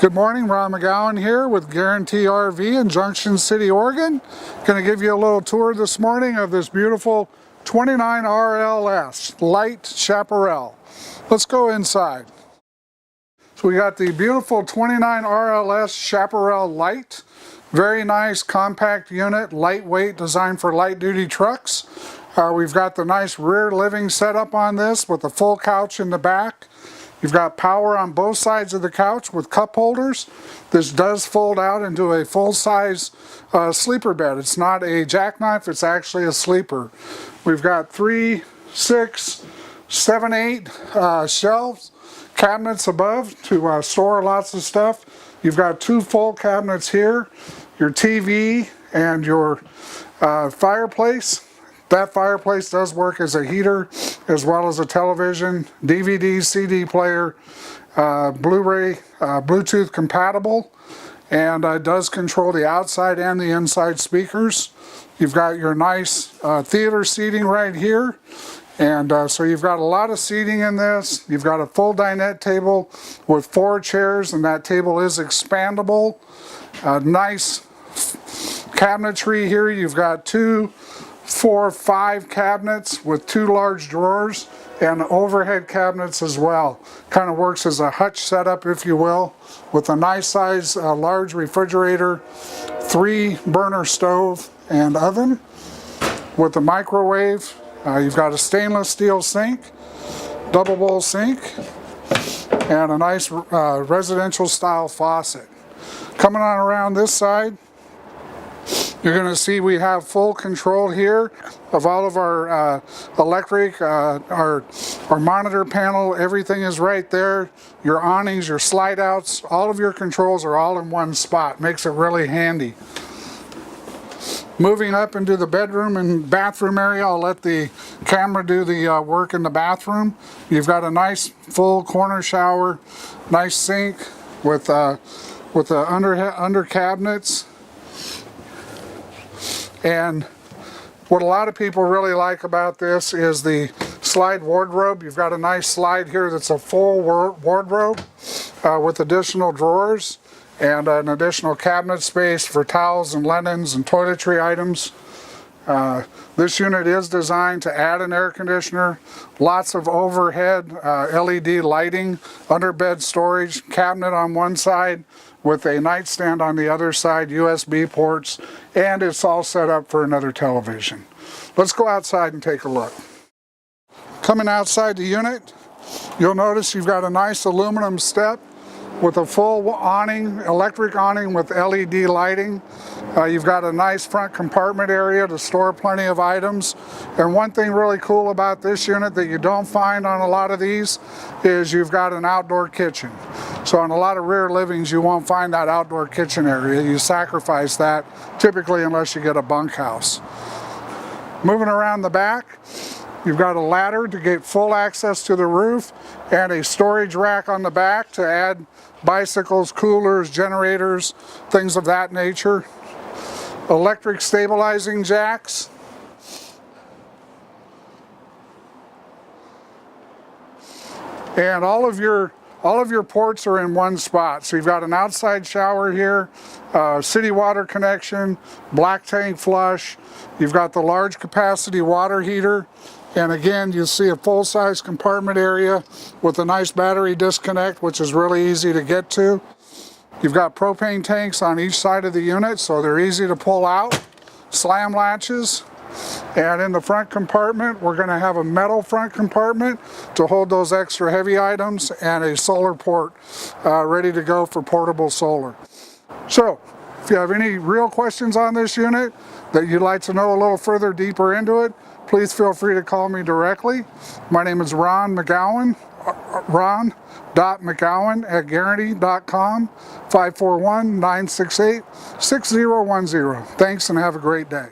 Good morning, Ron.McGowen here with Guaranty RV in Junction City, Oregon. Going to give you a little tour this morning of this beautiful 29 RLS Lite Chaparral. Let's go inside. So we got the beautiful 29 RLS Chaparral Lite. Very nice compact unit, lightweight, designed for light duty trucks. We've got the nice rear living setup on this with a full couch in the back. You've got power on both sides of the couch with cup holders. This does fold out into a full-size sleeper bed. It's not a jackknife, it's actually a sleeper. We've got 3, 6, 7, 8 shelves, cabinets above to store lots of stuff. You've got 2 full cabinets here, your TV and your fireplace. That fireplace does work as a heater as well as a television, DVD, CD player, Blu-ray, Bluetooth compatible, and does control the outside and the inside speakers. You've got your nice theater seating right here, and so you've got a lot of seating in this. You've got a full dinette table with 4 chairs, and that table is expandable. Nice cabinetry here. You've got 2, 4, 5 cabinets with 2 large drawers and overhead cabinets as well. Kind of works as a hutch setup, if you will, with a nice size large refrigerator, 3 burner stove and oven with a microwave. You've got a stainless steel sink, double bowl sink, and a nice residential style faucet. Coming on around this side, you're going to see we have full control here of all of our electric, our monitor panel. Everything is right there. Your awnings, your slide outs, all of your controls are all in one spot. Makes it really handy. Moving up into the bedroom and bathroom area, I'll let the camera do the work in the bathroom. You've got a nice full corner shower, nice sink with the under cabinets. And what a lot of people really like about this is the slide wardrobe. You've got a nice slide here that's a full wardrobe with additional drawers and an additional cabinet space for towels and linens and toiletry items. This unit is designed to add an air conditioner, lots of overhead LED lighting, underbed storage, cabinet on one side with a nightstand on the other side, USB ports, and it's all set up for another television. Let's go outside and take a look. Coming outside the unit, you'll notice you've got a nice aluminum step with a full awning, electric awning with LED lighting. You've got a nice front compartment area to store plenty of items. And one thing really cool about this unit that you don't find on a lot of these is you've got an outdoor kitchen. So on a lot of rear livings, you won't find that outdoor kitchen area. You sacrifice that typically unless you get a bunkhouse. Moving around the back, you've got a ladder to get full access to the roof and a storage rack on the back to add bicycles, coolers, generators, things of that nature. Electric stabilizing jacks. And all of your ports are in one spot. So you've got an outside shower here, city water connection, black tank flush. You've got the large capacity water heater. And again, you'll see a full-size compartment area with a nice battery disconnect, which is really easy to get to. You've got propane tanks on each side of the unit, so they're easy to pull out. Slam latches. And in the front compartment, we're going to have a metal front compartment to hold those extra heavy items and a solar port ready to go for portable solar. So, if you have any real questions on this unit that you'd like to know a little further deeper into it, please feel free to call me directly. My name is Ron.McGowen, Ron.McGowen at Guaranty.com, 541-968-6010. Thanks and have a great day.